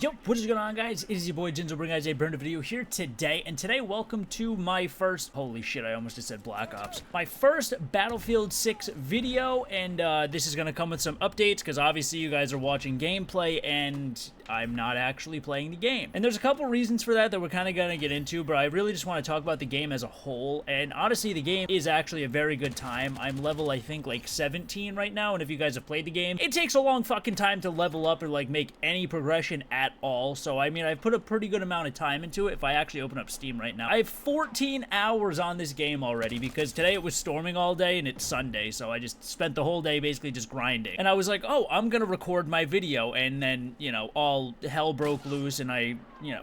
Yo, what is going on, guys? It is your boy Jinzle bringing guys a brand new video here today, and today welcome to my first, holy shit, I almost just said Black Ops, my first Battlefield 6 video, and this is going to come with some updates, because obviously you guys are watching gameplay, and I'm not actually playing the game. And there's a couple reasons for that we're kind of going to get into, but I really just want to talk about the game as a whole, and honestly, the game is actually a very good time. I'm level, I think, like 17 right now, and if you guys have played the game, it takes a long fucking time to level up or, like, make any progression at all. So I mean, I've put a pretty good amount of time into it. If I actually open up Steam right now, I have 14 hours on this game already, because today it was storming all day and it's Sunday, so I just spent the whole day basically just grinding. And I was like, oh, I'm gonna record my video, and then, you know, all hell broke loose, and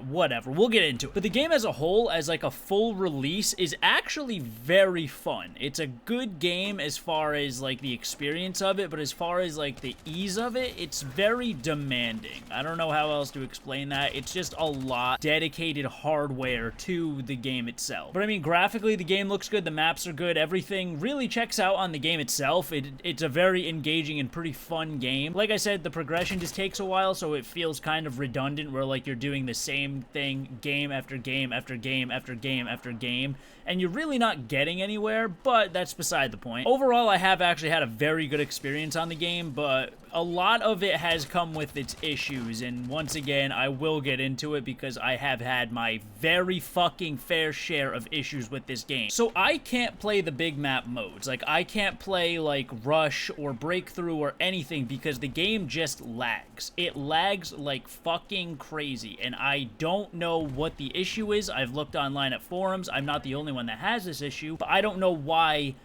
whatever, we'll get into it. But the game as a whole, as like a full release, is actually very fun. It's a good game as far as like the experience of it, but as far as like the ease of it, it's very demanding. I don't know how else to explain that. It's just a lot dedicated hardware to the game itself. But I mean, graphically, the game looks good, the maps are good, everything really checks out on the game itself. It's a very engaging and pretty fun game. Like I said, the progression just takes a while, so it feels kind of redundant, where like you're doing the same thing game after game after game after game after game, and you're really not getting anywhere, but that's beside the point. Overall, I have actually had a very good experience on the game, but a lot of it has come with its issues, and once again, I will get into it because I have had my very fucking fair share of issues with this game. So I can't play the big map modes. Like, I can't play like Rush or Breakthrough or anything because the game just lags. It lags like fucking crazy, and I don't know what the issue is. I've looked online at forums. I'm not the only one that has this issue, but I don't know why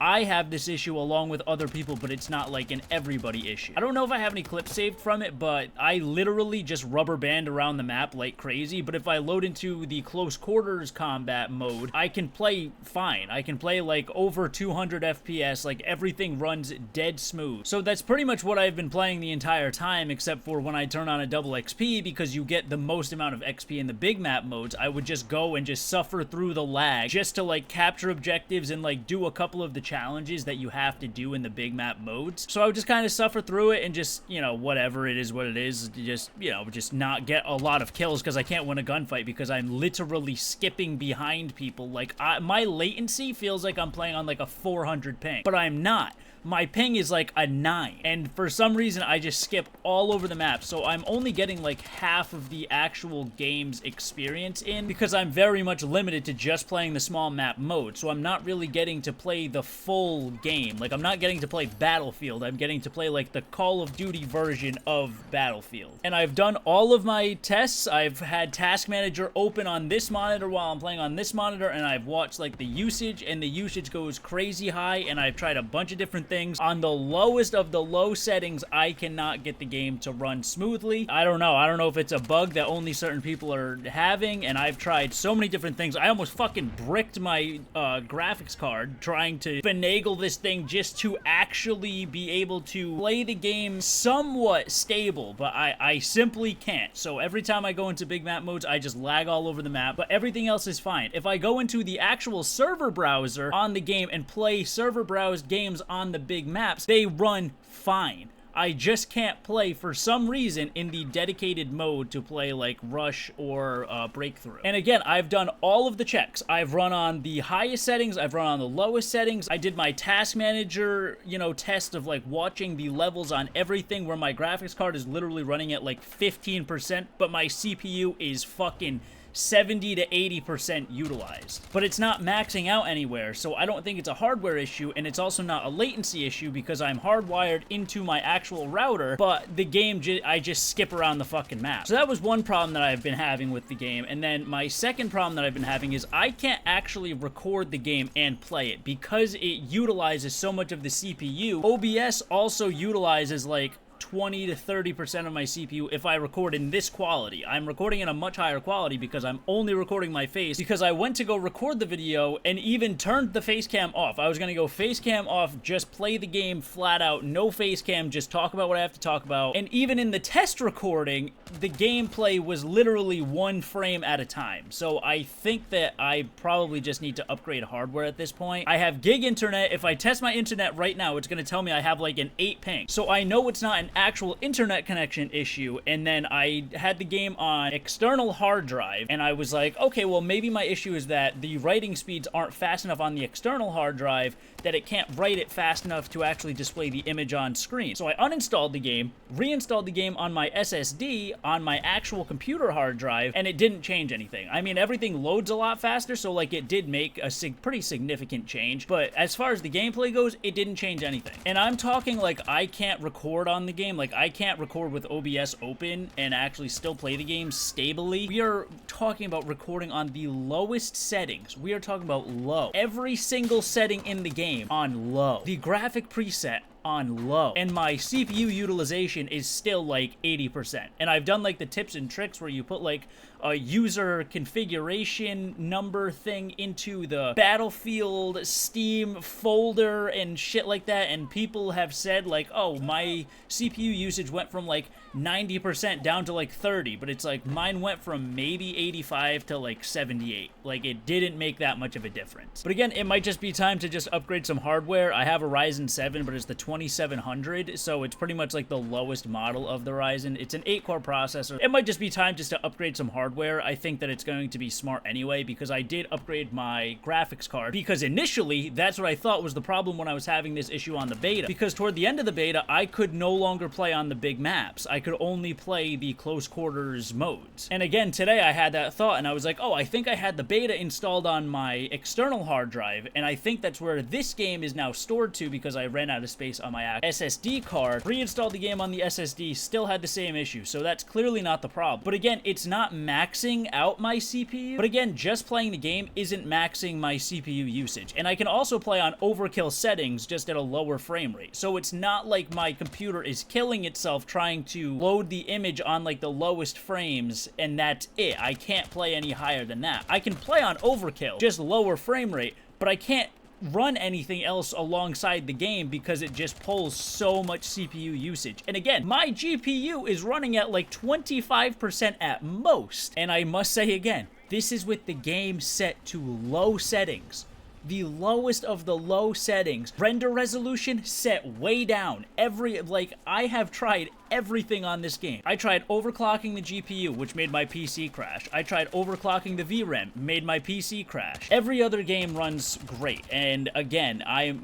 I have this issue along with other people, but it's not like an everybody issue. I don't know if I have any clips saved from it, but I literally just rubber band around the map like crazy. But if I load into the close quarters combat mode, I can play fine. I can play like over 200 FPS, like everything runs dead smooth. So that's pretty much what I've been playing the entire time, except for when I turn on a double XP, because you get the most amount of XP in the big map modes. I would just go and just suffer through the lag just to like capture objectives and like do a couple of the challenges that you have to do in the big map modes. So I would just kind of suffer through it and just, you know, whatever it is what it is, just, you know, just not get a lot of kills because I can't win a gunfight because I'm literally skipping behind people. Like, my latency feels like I'm playing on like a 400 ping, but I'm not. My ping is like a 9, and for some reason I just skip all over the map, so I'm only getting like half of the actual game's experience in, because I'm very much limited to just playing the small map mode, so I'm not really getting to play the full game. Like, I'm not getting to play Battlefield, I'm getting to play like the Call of Duty version of Battlefield. And I've done all of my tests. I've had Task Manager open on this monitor while I'm playing on this monitor, and I've watched like the usage, and the usage goes crazy high, and I've tried a bunch of different things. On the lowest of the low settings, I cannot get the game to run smoothly. I don't know if it's a bug that only certain people are having, and I've tried so many different things. I almost fucking bricked my graphics card trying to finagle this thing just to actually be able to play the game somewhat stable, but I simply can't. So every time I go into big map modes, I just lag all over the map, but everything else is fine. If I go into the actual server browser on the game and play server browsed games on the big maps, they run fine. I just can't play for some reason in the dedicated mode to play like Rush or Breakthrough. And again, I've done all of the checks. I've run on the highest settings, I've run on the lowest settings. I did my Task Manager, you know, test of like watching the levels on everything, where my graphics card is literally running at like 15%, but my CPU is fucking 70 to 80% utilized. But it's not maxing out anywhere, so I don't think it's a hardware issue, and it's also not a latency issue because I'm hardwired into my actual router, but the game, I just skip around the fucking map. So that was one problem that I've been having with the game, and then my second problem that I've been having is I can't actually record the game and play it because it utilizes so much of the CPU. OBS also utilizes like 20 to 30% of my CPU if I record in this quality. I'm recording in a much higher quality because I'm only recording my face, because I went to go record the video and even turned the face cam off. I was gonna go face cam off, just play the game flat out, no face cam, just talk about what I have to talk about. And even in the test recording, the gameplay was literally 1 frame at a time. So I think that I probably just need to upgrade hardware at this point. I have gig internet. If I test my internet right now, it's gonna tell me I have like an 8 ping. So I know it's not an actual internet connection issue, and then I had the game on external hard drive, and I was like, okay, well, maybe my issue is that the writing speeds aren't fast enough on the external hard drive, that it can't write it fast enough to actually display the image on screen. So I uninstalled the game, reinstalled the game on my SSD on my actual computer hard drive, and it didn't change anything. I mean, everything loads a lot faster, so like it did make a pretty significant change, but as far as the gameplay goes, it didn't change anything. And I'm talking like I can't record on the game, like I can't record with OBS open and actually still play the game stably. We are talking about recording on the lowest settings. We are talking about low. Every single setting in the game on low. The graphic preset on low, and my CPU utilization is still like 80%. And I've done like the tips and tricks where you put like a user configuration number thing into the Battlefield Steam folder and shit like that, and people have said like, oh, my CPU usage went from like 90% down to like 30, but it's like mine went from maybe 85 to like 78. Like it didn't make that much of a difference. But again, it might just be time to just upgrade some hardware. I have a Ryzen 7, but it's the 2700, so it's pretty much like the lowest model of the Ryzen. It's an 8-core processor. It might just be time just to upgrade some hardware. I think that it's going to be smart anyway, because I did upgrade my graphics card, because initially that's what I thought was the problem when I was having this issue on the beta, because toward the end of the beta I could no longer play on the big maps. I could only play the close quarters modes. And again, today I had that thought and I was like, oh, I think I had the beta installed on my external hard drive, and I think that's where this game is now stored to, because I ran out of space on my SSD card. Reinstalled the game on the SSD, still had the same issue, so that's clearly not the problem. But again, it's not maxing out my CPU, but again, just playing the game isn't maxing my CPU usage. And I can also play on overkill settings just at a lower frame rate, so it's not like my computer is killing itself trying to load the image on like the lowest frames and that's it. I can't play any higher than that. I can play on overkill, just lower frame rate, but I can't run anything else alongside the game because it just pulls so much CPU usage. And again, my GPU is running at like 25% at most. And I must say again, this is with the game set to low settings. The lowest of the low settings. Render resolution set way down. I have tried everything on this game. I tried overclocking the GPU, which made my PC crash. I tried overclocking the VRAM, made my PC crash. Every other game runs great. And again,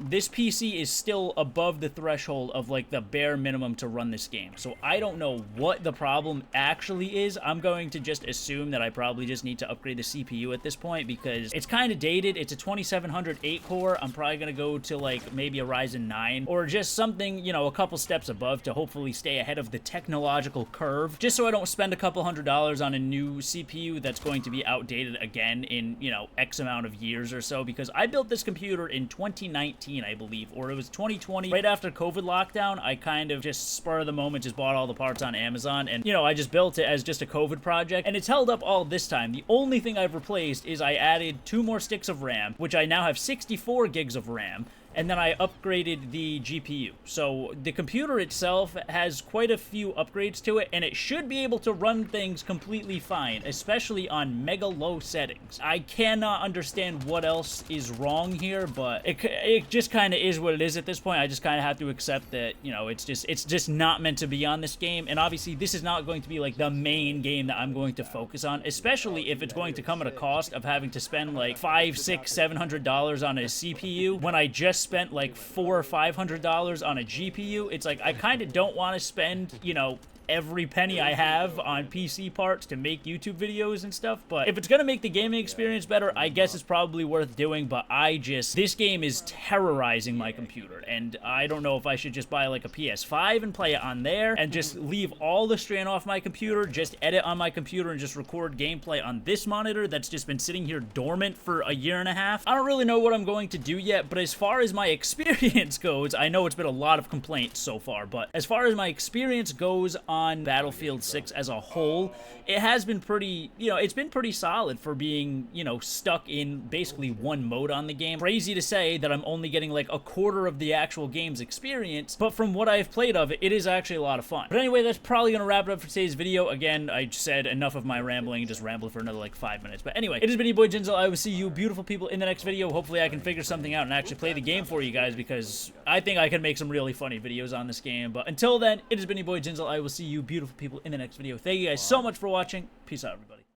this PC is still above the threshold of like the bare minimum to run this game. So I don't know what the problem actually is. I'm going to just assume that I probably just need to upgrade the CPU at this point, because it's kind of dated. It's a 2700 8-core. I'm probably going to go to like maybe a Ryzen 9 or just something, you know, a couple steps above to hopefully stay ahead of the technological curve, just so I don't spend a couple $100s on a new CPU that's going to be outdated again in, you know, X amount of years or so, because I built this computer in 2019, I believe, or it was 2020, right after COVID lockdown. I kind of just spur of the moment just bought all the parts on Amazon, and, you know, I just built it as just a COVID project, and it's held up all this time. The only thing I've replaced is I added 2 more sticks of RAM, which I now have 64 gigs of RAM, and then I upgraded the GPU. So the computer itself has quite a few upgrades to it, and it should be able to run things completely fine, especially on mega low settings. I cannot understand what else is wrong here, but it just kind of is what it is at this point. I just kind of have to accept that, you know, it's just not meant to be on this game, and obviously this is not going to be like the main game that I'm going to focus on, especially if it's going to come at a cost of having to spend like $500, $600, $700 on a CPU when I just spent like $400 or $500 on a GPU. It's like I kind of don't want to spend, you know, every penny I have on PC parts to make YouTube videos and stuff, but if it's gonna make the gaming experience better, I guess it's probably worth doing. But this game is terrorizing my computer, and I don't know if I should just buy like a PS5 and play it on there and just leave all the strain off my computer, just edit on my computer and just record gameplay on this monitor that's just been sitting here dormant for a year and a half. I don't really know what I'm going to do yet, but as far as my experience goes, I know it's been a lot of complaints so far, but as far as my experience goes on Battlefield 6 as a whole, it has been pretty, it's been pretty solid for being, stuck in basically one mode on the game. Crazy to say that I'm only getting like a quarter of the actual game's experience, but from what I've played of it, it is actually a lot of fun. But anyway, that's probably going to wrap it up for today's video. Again, I said enough of my rambling and just rambled for another like 5 minutes. But anyway, it has been your boy Jinzle. I will see you beautiful people in the next video. Hopefully I can figure something out and actually play the game for you guys, because I think I can make some really funny videos on this game. But until then, it has been your boy Jinzle. I will see you beautiful people in the next video. Thank you guys so much for watching. Peace out, everybody.